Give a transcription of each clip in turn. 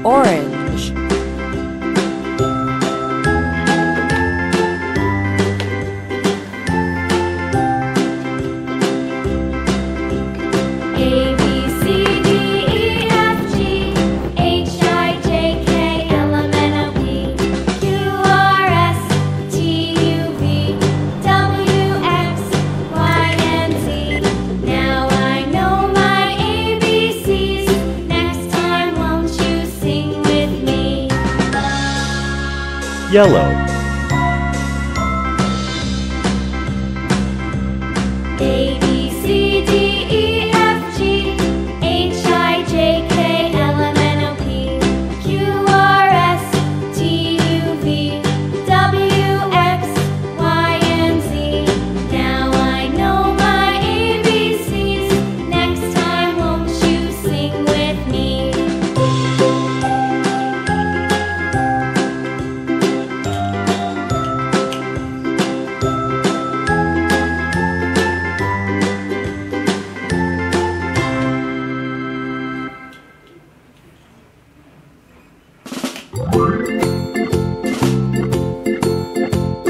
Orange. A, B, C, D, E, F, G, H, I, J, K, L, M, N, O, P, Q, R, S, T, U, V, W, X, Y, and Z. Now I know my ABCs. Next time, won't you sing with me? Yellow. A, B, C, D, E, F, G, H, I, J, K, L, M, N, O, P, Q, R, S, T, U, V, W, X, Y, and Z. Now I know my ABCs. Next time, won't you sing with me?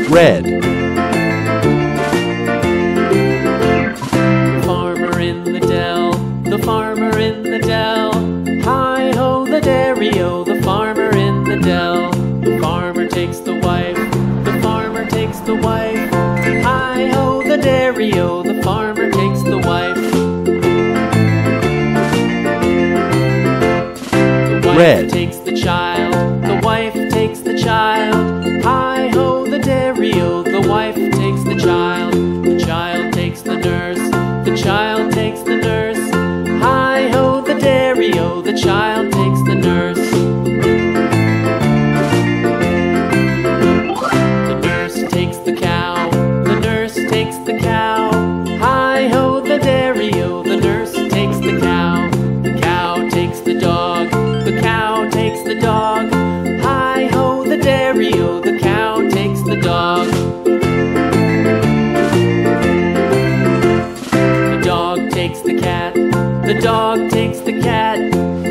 Red. Farmer in the dell, the farmer in the dell. Hi-ho, the dairy-o, the farmer in the dell. The farmer takes the wife, the farmer takes the wife. Hi-ho, the dairy-o, the farmer takes the wife. The wife Red. takes the child, the wife takes the child. Hi-ho, the dairy-o, the wife takes the child. The child takes the nurse, the child takes the nurse. Hi-ho, the dairy-o, the child takes the nurse. The nurse takes the cow, the nurse takes the cow. Hi-ho, the dairy-o, the nurse takes the cow. The cow takes the dog, the cow takes the dog. Hi-ho, the dairy-o, the cow takes the dog. The dog takes the cat, the dog takes the cat.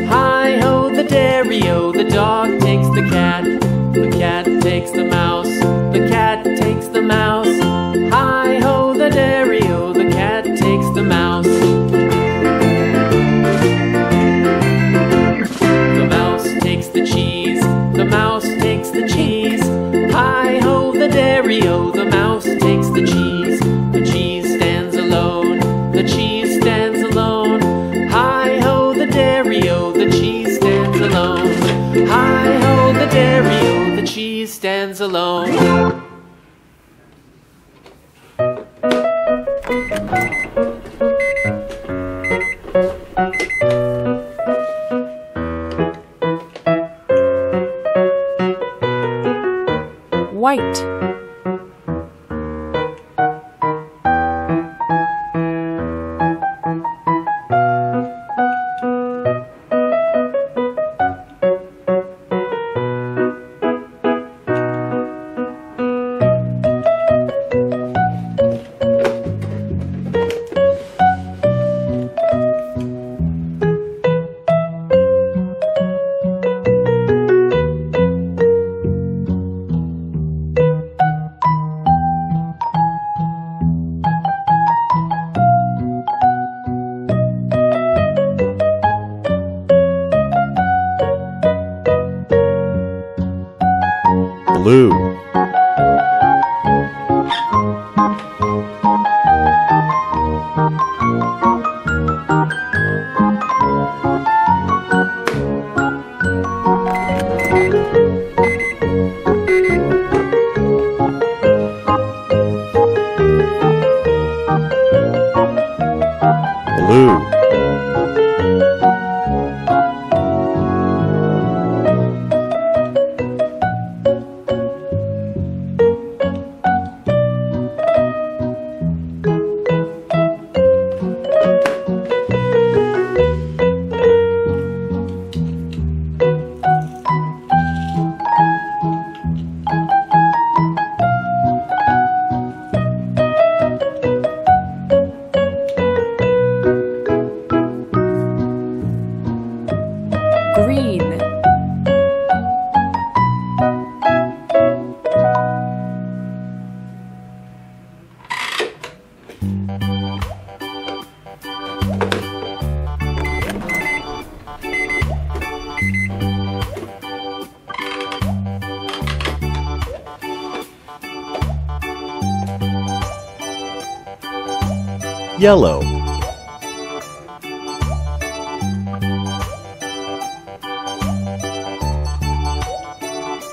Hi-ho, the dairy-o, the dog takes the cat. The cat takes the mouse, the cat takes the mouse. Hi-ho, the dairy-o, the cat takes the mouse. The mouse takes the cheese, the mouse takes the cheese. Hi-ho, the dairy-o, the mouse takes the cheese. The cheese stands alone, the cheese stands alone. Hi-ho, the dairy-o, the cheese stands alone. Hi-ho, the dairy-o, the cheese stands alone. White. Blue. Blue. Yellow.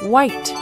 White.